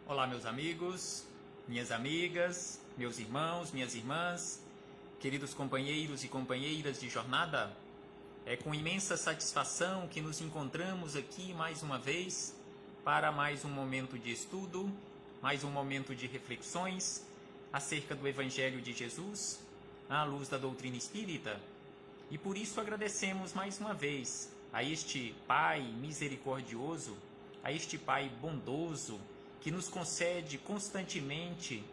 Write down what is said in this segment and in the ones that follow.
Olá, meus amigos, minhas amigas, meus irmãos, minhas irmãs, queridos companheiros e companheiras de jornada. É com imensa satisfação que nos encontramos aqui mais uma vez para mais um momento de estudo, mais um momento de reflexões acerca do Evangelho de Jesus, à luz da doutrina espírita. E por isso agradecemos mais uma vez a este Pai misericordioso, a este Pai bondoso, que nos concede constantemente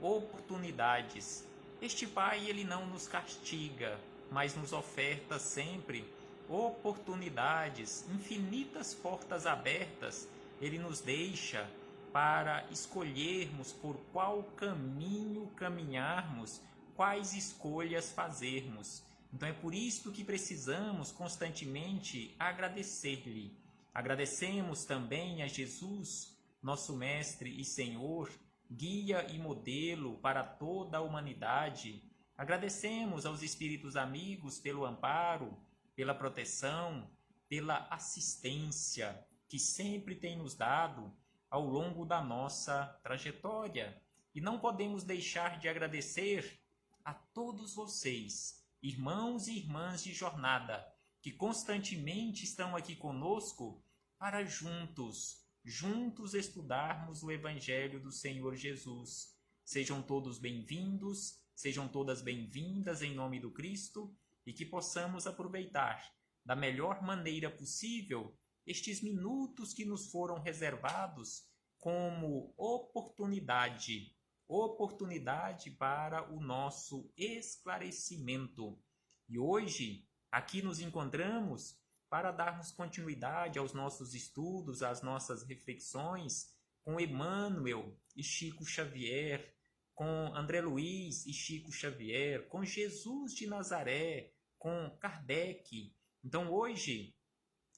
oportunidades. Este Pai, ele não nos castiga, mas nos oferta sempre oportunidades, infinitas portas abertas. Ele nos deixa para escolhermos por qual caminho caminharmos, quais escolhas fazermos. Então é por isso que precisamos constantemente agradecer-lhe. Agradecemos também a Jesus, nosso Mestre e Senhor, guia e modelo para toda a humanidade. Agradecemos aos Espíritos amigos pelo amparo, pela proteção, pela assistência que sempre tem nos dado ao longo da nossa trajetória. E não podemos deixar de agradecer a todos vocês, irmãos e irmãs de jornada, que constantemente estão aqui conosco para juntos estudarmos o Evangelho do Senhor Jesus. Sejam todos bem-vindos, sejam todas bem-vindas em nome do Cristo e que possamos aproveitar da melhor maneira possível estes minutos que nos foram reservados como oportunidade para o nosso esclarecimento. E hoje, aqui nos encontramos para darmos continuidade aos nossos estudos, às nossas reflexões com Emmanuel e Chico Xavier, com André Luiz e Chico Xavier, com Jesus de Nazaré, com Kardec. Então hoje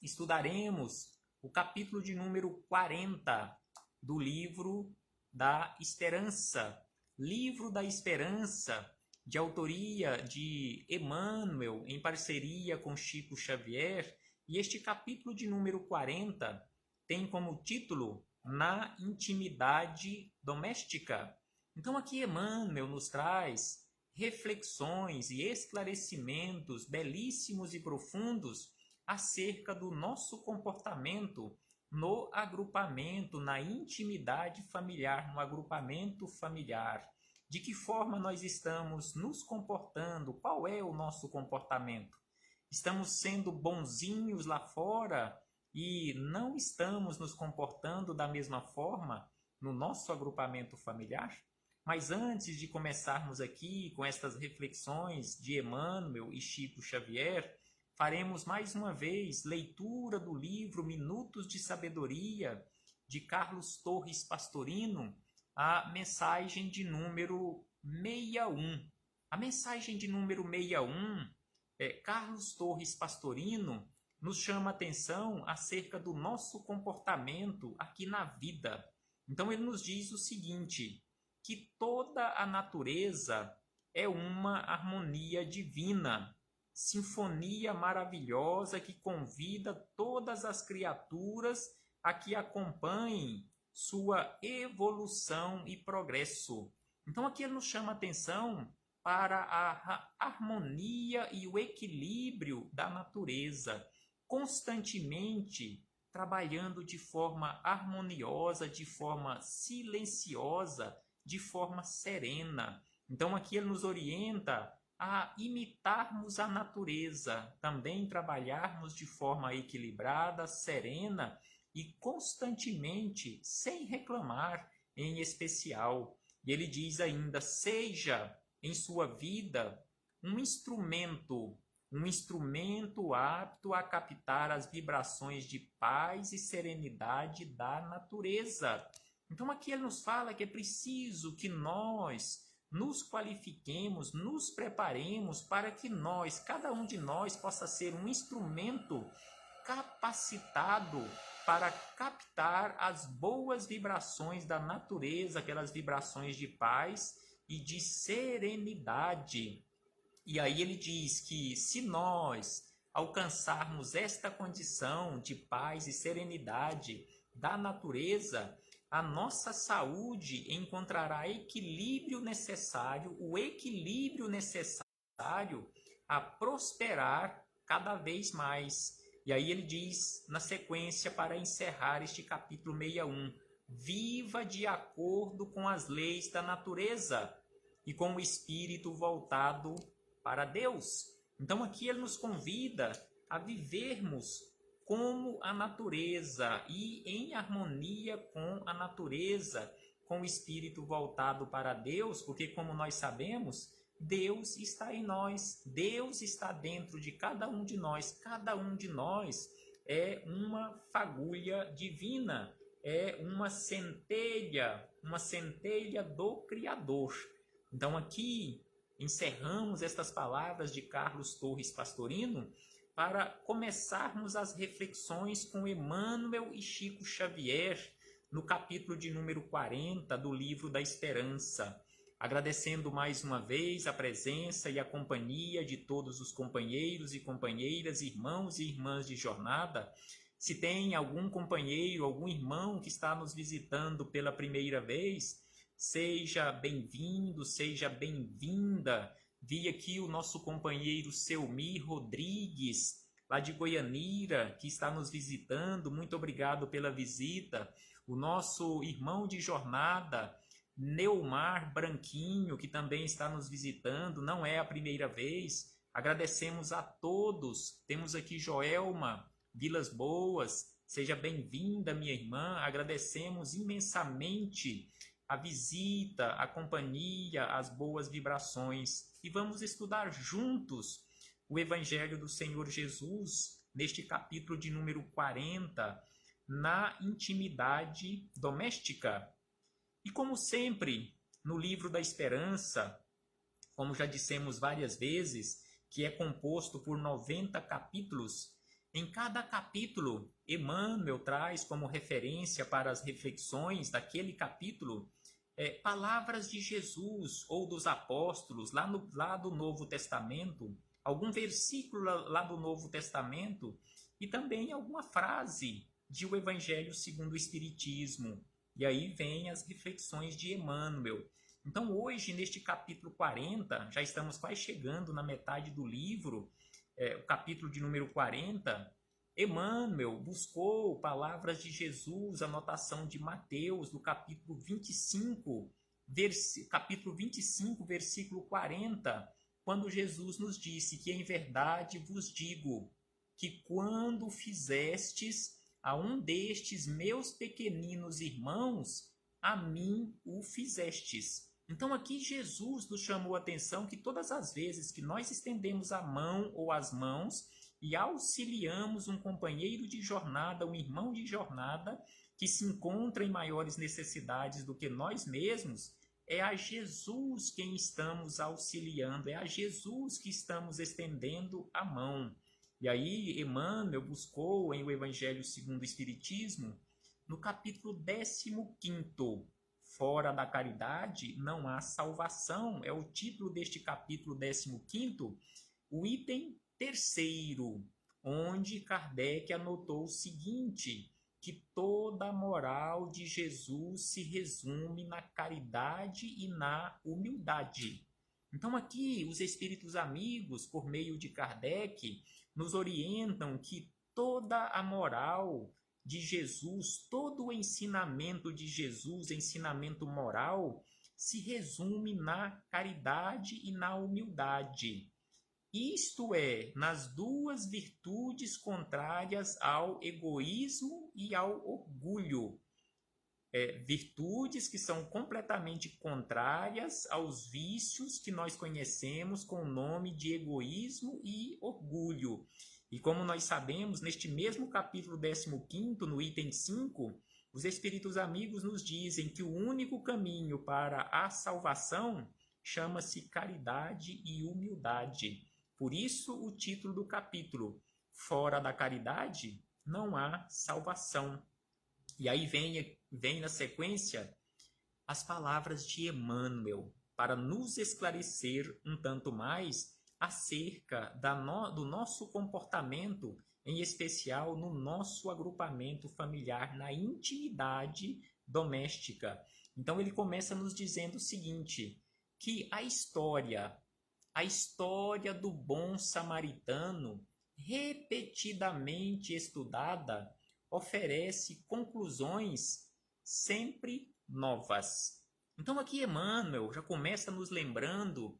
estudaremos o capítulo de número 40 do Livro da Esperança. Livro da Esperança, de autoria de Emmanuel, em parceria com Chico Xavier. E este capítulo de número 40 tem como título Na Intimidade Doméstica. Então aqui Emmanuel nos traz reflexões e esclarecimentos belíssimos e profundos acerca do nosso comportamento no agrupamento, na intimidade familiar, no agrupamento familiar. De que forma nós estamos nos comportando? Qual é o nosso comportamento? Estamos sendo bonzinhos lá fora e não estamos nos comportando da mesma forma no nosso agrupamento familiar? Mas antes de começarmos aqui com estas reflexões de Emmanuel e Chico Xavier, faremos mais uma vez leitura do livro Minutos de Sabedoria, de Carlos Torres Pastorino, a mensagem de número 61. A mensagem de número 61, Carlos Torres Pastorino nos chama a atenção acerca do nosso comportamento aqui na vida. Então ele nos diz o seguinte, que toda a natureza é uma harmonia divina, sinfonia maravilhosa que convida todas as criaturas a que acompanhem sua evolução e progresso. Então aqui ele nos chama a atenção para a harmonia e o equilíbrio da natureza, constantemente trabalhando de forma harmoniosa, de forma silenciosa, de forma serena. Então aqui ele nos orienta a imitarmos a natureza, também trabalharmos de forma equilibrada, serena e constantemente, sem reclamar em especial. E ele diz ainda, seja em sua vida um instrumento apto a captar as vibrações de paz e serenidade da natureza. Então aqui ele nos fala que é preciso que nós nos qualifiquemos, nos preparemos para que nós, cada um de nós, possa ser um instrumento capacitado para captar as boas vibrações da natureza, aquelas vibrações de paz e de serenidade. E aí ele diz que se nós alcançarmos esta condição de paz e serenidade da natureza, a nossa saúde encontrará o equilíbrio necessário a prosperar cada vez mais. E aí ele diz na sequência, para encerrar este capítulo 61, viva de acordo com as leis da natureza e com o espírito voltado para Deus. Então aqui ele nos convida a vivermos como a natureza e em harmonia com a natureza, com o espírito voltado para Deus, porque como nós sabemos, Deus está em nós, Deus está dentro de cada um de nós é uma fagulha divina, é uma centelha do Criador. Então aqui encerramos estas palavras de Carlos Torres Pastorino para começarmos as reflexões com Emmanuel e Chico Xavier no capítulo de número 40 do Livro da Esperança. Agradecendo mais uma vez a presença e a companhia de todos os companheiros e companheiras, irmãos e irmãs de jornada. Se tem algum companheiro, algum irmão que está nos visitando pela primeira vez, seja bem-vindo, seja bem-vinda. Vi aqui o nosso companheiro Selmi Rodrigues, lá de Goianira, que está nos visitando. Muito obrigado pela visita. O nosso irmão de jornada, Neumar Branquinho, que também está nos visitando, não é a primeira vez. Agradecemos a todos. Temos aqui Joelma Vilas Boas. Seja bem-vinda, minha irmã. Agradecemos imensamente a visita, a companhia, as boas vibrações. E vamos estudar juntos o Evangelho do Senhor Jesus, neste capítulo de número 40, na intimidade doméstica. E como sempre, no Livro da Esperança, como já dissemos várias vezes, que é composto por 90 capítulos, em cada capítulo, Emmanuel traz como referência para as reflexões daquele capítulo palavras de Jesus ou dos apóstolos lá do Novo Testamento, algum versículo lá do Novo Testamento e também alguma frase de O Evangelho segundo o Espiritismo. E aí vem as reflexões de Emmanuel. Então hoje, neste capítulo 40, já estamos quase chegando na metade do livro, o capítulo de número 40, Emmanuel buscou palavras de Jesus, anotação de Mateus, do capítulo 25, versículo 40, quando Jesus nos disse que em verdade vos digo que quando fizestes a um destes meus pequeninos irmãos, a mim o fizestes. Então aqui Jesus nos chamou a atenção que todas as vezes que nós estendemos a mão ou as mãos e auxiliamos um companheiro de jornada, um irmão de jornada, que se encontra em maiores necessidades do que nós mesmos, é a Jesus quem estamos auxiliando, é a Jesus que estamos estendendo a mão. E aí Emmanuel buscou em O Evangelho segundo o Espiritismo, no capítulo 15º, Fora da caridade não há salvação, é o título deste capítulo 15º, o item 3º, onde Kardec anotou o seguinte, que toda a moral de Jesus se resume na caridade e na humildade. Então aqui os espíritos amigos, por meio de Kardec, nos orientam que toda a moral de Jesus, todo o ensinamento de Jesus, ensinamento moral, se resume na caridade e na humildade. Isto é, nas duas virtudes contrárias ao egoísmo e ao orgulho. Virtudes que são completamente contrárias aos vícios que nós conhecemos com o nome de egoísmo e orgulho. E como nós sabemos, neste mesmo capítulo 15º, no item 5, os espíritos amigos nos dizem que o único caminho para a salvação chama-se caridade e humildade. Por isso o título do capítulo, Fora da caridade não há salvação. E aí vem na sequência as palavras de Emmanuel para nos esclarecer um tanto mais acerca do nosso comportamento, em especial no nosso agrupamento familiar, na intimidade doméstica. Então ele começa nos dizendo o seguinte, que a história do bom samaritano, repetidamente estudada, oferece conclusões sempre novas. Então aqui Emmanuel já começa nos lembrando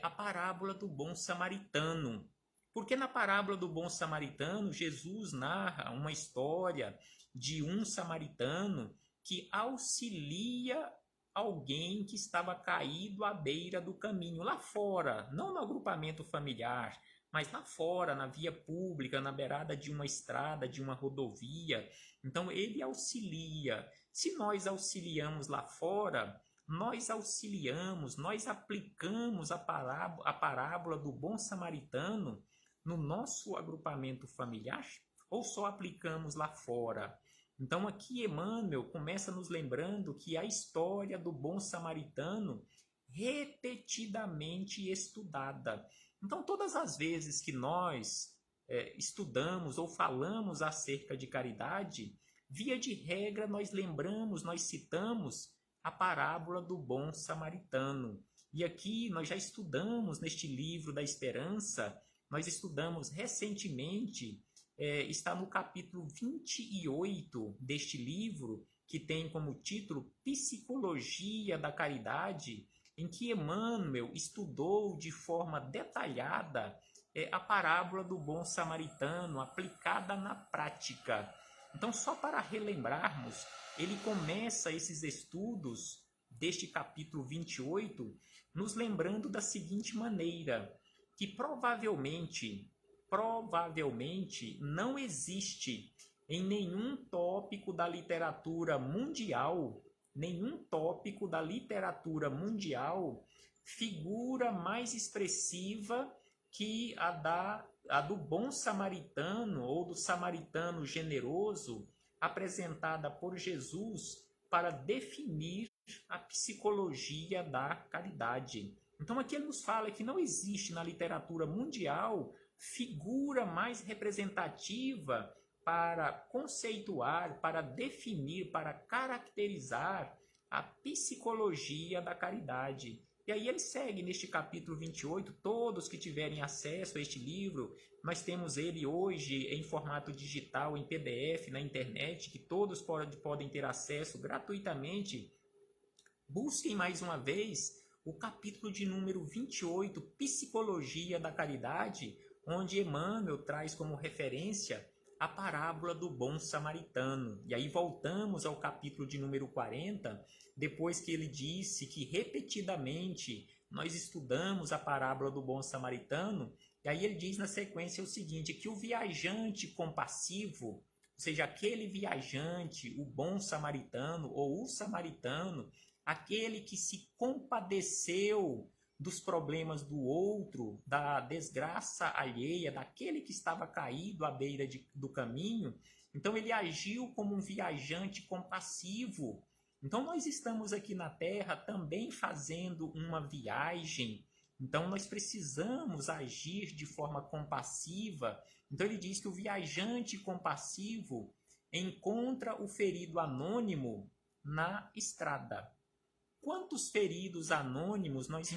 a parábola do bom samaritano. Porque na parábola do bom samaritano, Jesus narra uma história de um samaritano que auxilia alguém que estava caído à beira do caminho, lá fora, não no agrupamento familiar, mas lá fora, na via pública, na beirada de uma estrada, de uma rodovia. Então ele auxilia. Se nós auxiliamos lá fora, nós auxiliamos, nós aplicamos a parábola do bom samaritano no nosso agrupamento familiar ou só aplicamos lá fora? Então aqui Emmanuel começa nos lembrando que a história do bom samaritano repetidamente estudada. Então todas as vezes que nós estudamos ou falamos acerca de caridade, via de regra nós lembramos, nós citamos a parábola do bom samaritano. E aqui nós já estudamos neste livro da Esperança, nós estudamos recentemente, está no capítulo 28 deste livro, que tem como título Psicologia da Caridade, em que Emmanuel estudou de forma detalhada a parábola do bom samaritano aplicada na prática. Então, só para relembrarmos, ele começa esses estudos deste capítulo 28 nos lembrando da seguinte maneira, que provavelmente não existe em nenhum tópico da literatura mundial, figura mais expressiva que a do bom samaritano ou do samaritano generoso apresentada por Jesus para definir a psicologia da caridade. Então aqui ele nos fala que não existe na literatura mundial figura mais representativa para conceituar, para definir, para caracterizar a psicologia da caridade. E aí ele segue neste capítulo 28, todos que tiverem acesso a este livro, nós temos ele hoje em formato digital, em PDF, na internet, que todos podem ter acesso gratuitamente. Busquem mais uma vez o capítulo de número 28, Psicologia da Caridade, onde Emmanuel traz como referência a parábola do bom samaritano. E aí voltamos ao capítulo de número 40, depois que ele disse que repetidamente nós estudamos a parábola do bom samaritano, e aí ele diz na sequência o seguinte, que o viajante compassivo, ou seja, aquele viajante, o bom samaritano ou o samaritano, aquele que se compadeceu dos problemas do outro, da desgraça alheia, daquele que estava caído à beira do caminho, então ele agiu como um viajante compassivo. Então nós estamos aqui na Terra também fazendo uma viagem, então nós precisamos agir de forma compassiva. Então ele diz que o viajante compassivo encontra o ferido anônimo na estrada. Quantos feridos anônimos nós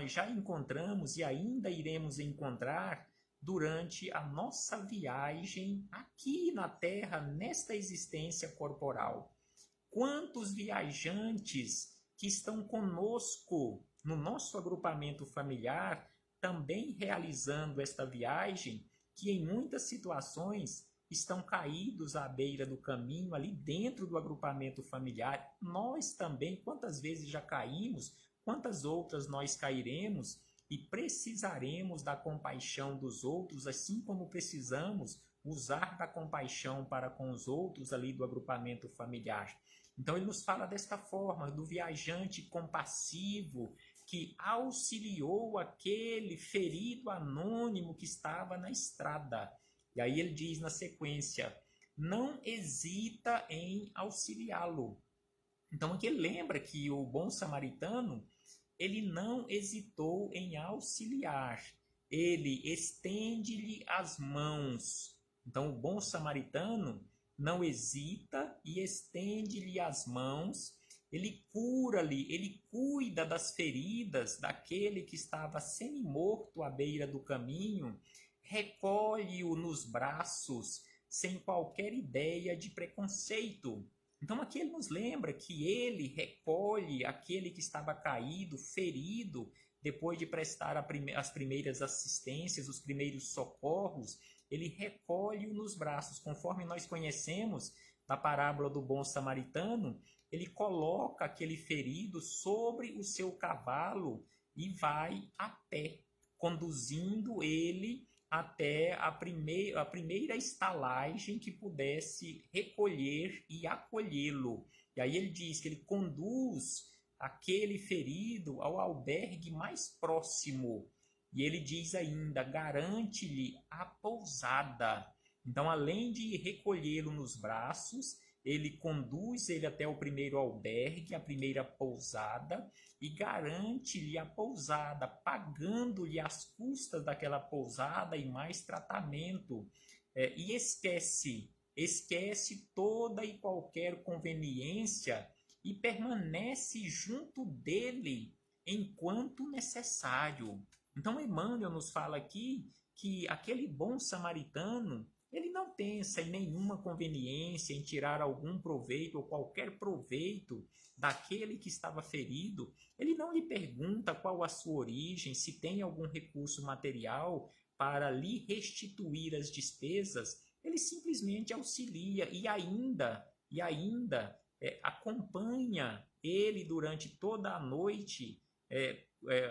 já encontramos e ainda iremos encontrar durante a nossa viagem aqui na Terra, nesta existência corporal? Quantos viajantes que estão conosco no nosso agrupamento familiar, também realizando esta viagem, que em muitas situações estão caídos à beira do caminho, ali dentro do agrupamento familiar. Nós também, quantas vezes já caímos, quantas outras nós cairemos e precisaremos da compaixão dos outros, assim como precisamos usar da compaixão para com os outros ali do agrupamento familiar. Então ele nos fala desta forma, do viajante compassivo que auxiliou aquele ferido anônimo que estava na estrada. E aí ele diz na sequência, não hesita em auxiliá-lo. Então aqui ele lembra que o bom samaritano, ele não hesitou em auxiliar, ele estende-lhe as mãos. Então o bom samaritano não hesita e estende-lhe as mãos. Ele cura-lhe, ele cuida das feridas daquele que estava semi-morto à beira do caminho, recolhe-o nos braços, sem qualquer ideia de preconceito. Então aqui ele nos lembra que ele recolhe aquele que estava caído, ferido, depois de prestar as primeiras assistências, os primeiros socorros, ele recolhe-o nos braços. Conforme nós conhecemos na parábola do bom samaritano, ele coloca aquele ferido sobre o seu cavalo e vai a pé, conduzindo ele até a primeira estalagem que pudesse recolher e acolhê-lo. E aí ele diz que ele conduz aquele ferido ao albergue mais próximo. E ele diz ainda, garante-lhe a pousada. Então, além de recolhê-lo nos braços, ele conduz ele até o primeiro albergue, a primeira pousada, e garante-lhe a pousada, pagando-lhe as custas daquela pousada e mais tratamento. E esquece toda e qualquer conveniência e permanece junto dele enquanto necessário. Então, Emmanuel nos fala aqui que aquele bom samaritano, ele não pensa em nenhuma conveniência, em tirar algum proveito ou qualquer proveito daquele que estava ferido. Ele não lhe pergunta qual a sua origem, se tem algum recurso material para lhe restituir as despesas. Ele simplesmente auxilia e ainda acompanha ele durante toda a noite,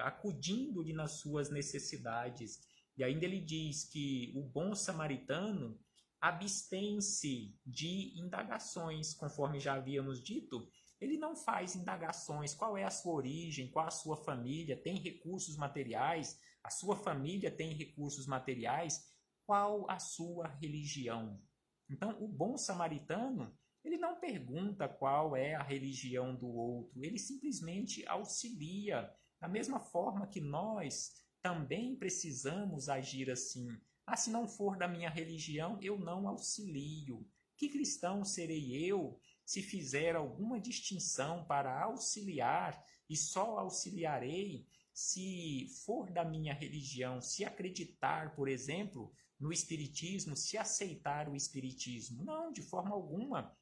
acudindo-lhe nas suas necessidades. E ainda ele diz que o bom samaritano abstém-se de indagações, conforme já havíamos dito. Ele não faz indagações, qual é a sua origem, qual a sua família, tem recursos materiais, a sua família tem recursos materiais, qual a sua religião. Então, o bom samaritano, ele não pergunta qual é a religião do outro, ele simplesmente auxilia, da mesma forma que nós também precisamos agir assim. Se não for da minha religião, eu não auxilio. Que cristão serei eu se fizer alguma distinção para auxiliar e só auxiliarei se for da minha religião, se acreditar, por exemplo, no espiritismo, se aceitar o espiritismo? Não, de forma alguma.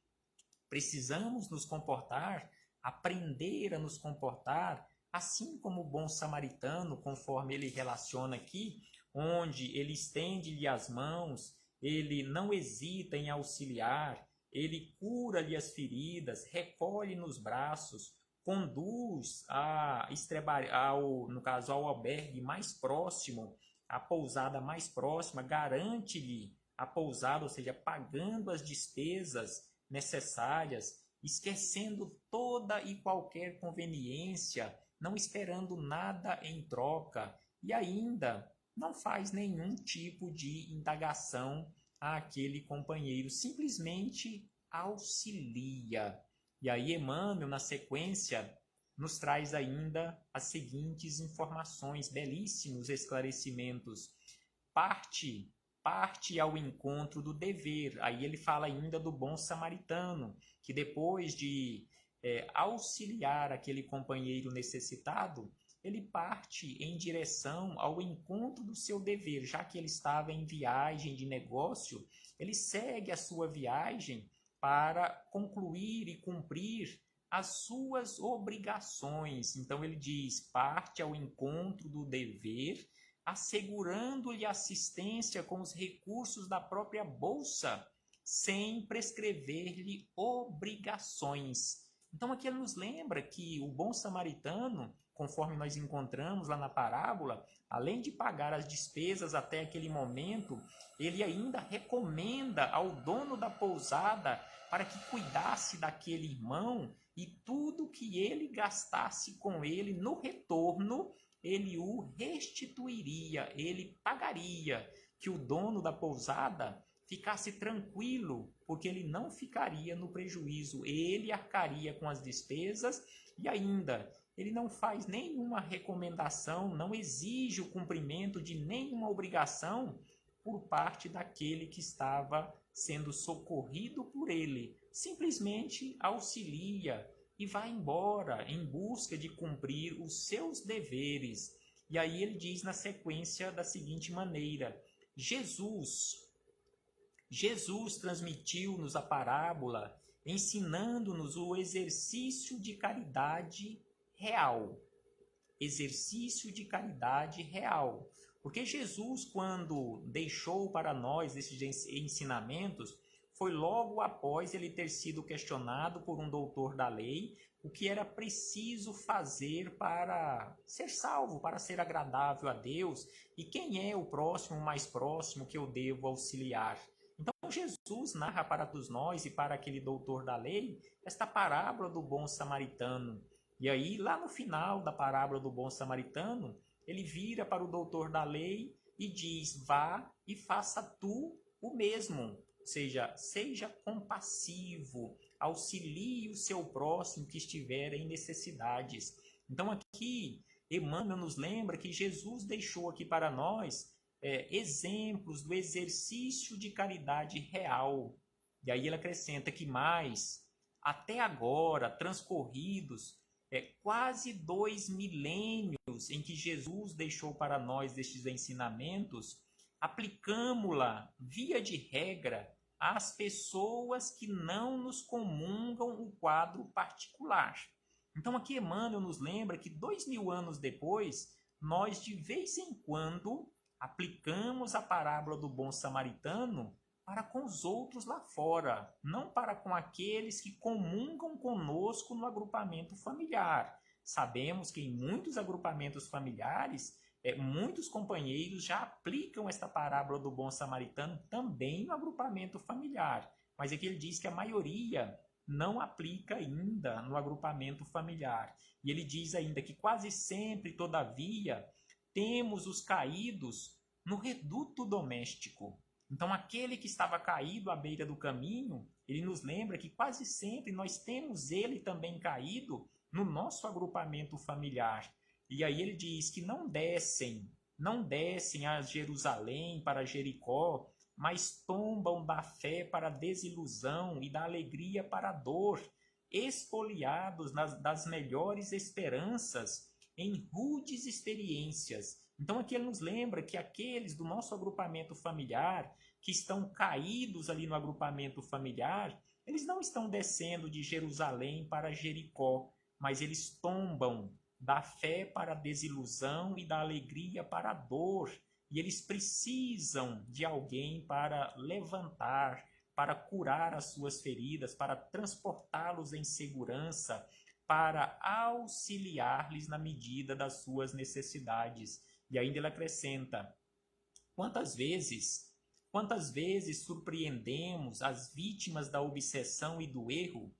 Precisamos nos comportar, aprender a nos comportar, assim como o bom samaritano, conforme ele relaciona aqui, onde ele estende-lhe as mãos, ele não hesita em auxiliar, ele cura-lhe as feridas, recolhe nos braços, conduz no caso, ao albergue mais próximo, a pousada mais próxima, garante-lhe a pousada, ou seja, pagando as despesas necessárias, esquecendo toda e qualquer conveniência, não esperando nada em troca, e ainda não faz nenhum tipo de indagação àquele companheiro, simplesmente auxilia. E aí Emmanuel, na sequência, nos traz ainda as seguintes informações, belíssimos esclarecimentos. Parte ao encontro do dever. Aí ele fala ainda do bom samaritano, que depois de auxiliar aquele companheiro necessitado, ele parte em direção ao encontro do seu dever, já que ele estava em viagem de negócio, ele segue a sua viagem para concluir e cumprir as suas obrigações. Então ele diz, parte ao encontro do dever, assegurando-lhe assistência com os recursos da própria bolsa, sem prescrever-lhe obrigações. Então aqui ele nos lembra que o bom samaritano, conforme nós encontramos lá na parábola, além de pagar as despesas até aquele momento, ele ainda recomenda ao dono da pousada para que cuidasse daquele irmão e tudo que ele gastasse com ele no retorno, ele o restituiria, ele pagaria, que o dono da pousada ficasse tranquilo, porque ele não ficaria no prejuízo, ele arcaria com as despesas e ainda ele não faz nenhuma recomendação, não exige o cumprimento de nenhuma obrigação por parte daquele que estava sendo socorrido por ele, simplesmente auxilia e vai embora em busca de cumprir os seus deveres. E aí ele diz na sequência da seguinte maneira: Jesus transmitiu-nos a parábola, ensinando-nos o exercício de caridade real. Exercício de caridade real. Porque Jesus, quando deixou para nós esses ensinamentos, foi logo após ele ter sido questionado por um doutor da lei o que era preciso fazer para ser salvo, para ser agradável a Deus, e quem é o próximo mais próximo que eu devo auxiliar. Então Jesus narra para todos nós e para aquele doutor da lei esta parábola do bom samaritano. E aí, lá no final da parábola do bom samaritano, ele vira para o doutor da lei e diz: vá e faça tu o mesmo. Ou seja compassivo, auxilie o seu próximo que estiver em necessidades. Então aqui, Emmanuel nos lembra que Jesus deixou aqui para nós exemplos do exercício de caridade real. E aí ele acrescenta que mais, até agora, transcorridos quase 2 milênios em que Jesus deixou para nós estes ensinamentos, aplicamo-la, via de regra, às pessoas que não nos comungam o quadro particular. Então aqui Emmanuel nos lembra que 2000 anos depois, nós de vez em quando aplicamos a parábola do bom samaritano para com os outros lá fora, não para com aqueles que comungam conosco no agrupamento familiar. Sabemos que em muitos agrupamentos familiares, muitos companheiros já aplicam esta parábola do bom samaritano também no agrupamento familiar. Mas aqui ele diz que a maioria não aplica ainda no agrupamento familiar. E ele diz ainda que quase sempre, todavia, temos os caídos no reduto doméstico. Então, aquele que estava caído à beira do caminho, ele nos lembra que quase sempre nós temos ele também caído no nosso agrupamento familiar. E aí ele diz que não descem a Jerusalém para Jericó, mas tombam da fé para a desilusão e da alegria para a dor, expoliados das melhores esperanças em rudes experiências. Então aqui ele nos lembra que aqueles do nosso agrupamento familiar, que estão caídos ali no agrupamento familiar, eles não estão descendo de Jerusalém para Jericó, mas eles tombam da fé para a desilusão e da alegria para a dor. E eles precisam de alguém para levantar, para curar as suas feridas, para transportá-los em segurança, para auxiliar-lhes na medida das suas necessidades. E ainda ele acrescenta: quantas vezes surpreendemos as vítimas da obsessão e do erro,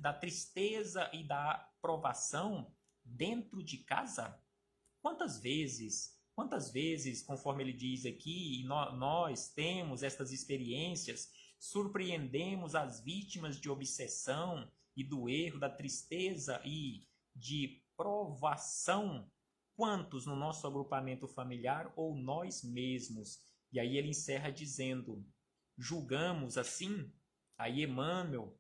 da tristeza e da provação dentro de casa? Quantas vezes, conforme ele diz aqui, nós temos estas experiências, surpreendemos as vítimas de obsessão e do erro, da tristeza e de provação, quantos no nosso agrupamento familiar ou nós mesmos? E aí ele encerra dizendo: julgamos assim? Aí Emmanuel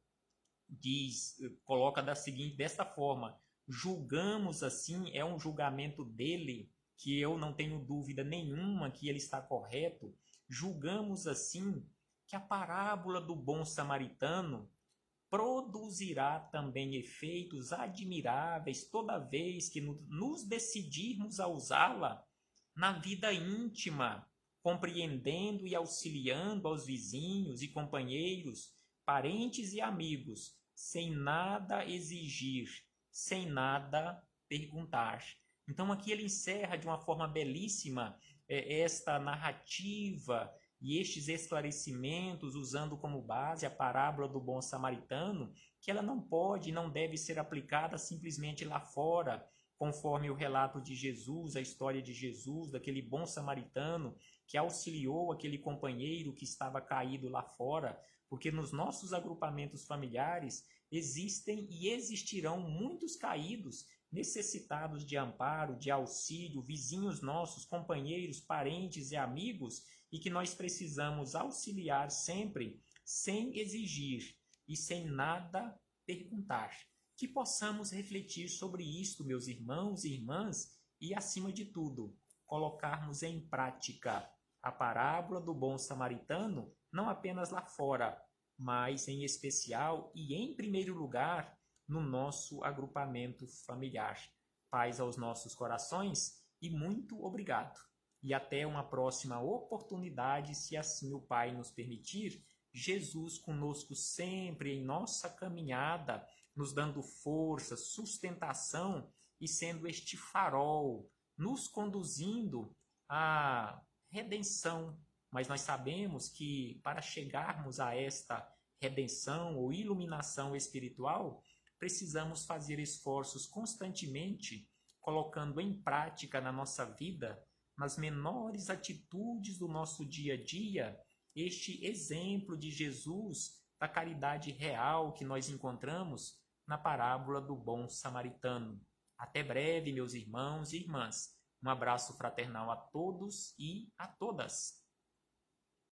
coloca desta forma: julgamos assim, é um julgamento dele, que eu não tenho dúvida nenhuma que ele está correto. Julgamos assim que a parábola do bom samaritano produzirá também efeitos admiráveis toda vez que nos decidirmos a usá-la na vida íntima, compreendendo e auxiliando aos vizinhos e companheiros, parentes e amigos, sem nada exigir, sem nada perguntar. Então aqui ele encerra de uma forma belíssima esta narrativa e estes esclarecimentos, usando como base a parábola do bom samaritano, que ela não pode e não deve ser aplicada simplesmente lá fora, conforme o relato de Jesus, a história de Jesus, daquele bom samaritano que auxiliou aquele companheiro que estava caído lá fora, porque nos nossos agrupamentos familiares existem e existirão muitos caídos, necessitados de amparo, de auxílio, vizinhos nossos, companheiros, parentes e amigos, e que nós precisamos auxiliar sempre, sem exigir e sem nada perguntar. Que possamos refletir sobre isto, meus irmãos e irmãs, e, acima de tudo, colocarmos em prática a parábola do bom samaritano, não apenas lá fora, mas em especial e em primeiro lugar no nosso agrupamento familiar. Paz aos nossos corações e muito obrigado. E até uma próxima oportunidade, se assim o Pai nos permitir, Jesus conosco sempre em nossa caminhada, nos dando força, sustentação e sendo este farol, nos conduzindo à redenção. Mas nós sabemos que para chegarmos a esta redenção ou iluminação espiritual, precisamos fazer esforços constantemente, colocando em prática na nossa vida, nas menores atitudes do nosso dia a dia, este exemplo de Jesus, da caridade real que nós encontramos na parábola do bom samaritano. Até breve, meus irmãos e irmãs. Um abraço fraternal a todos e a todas.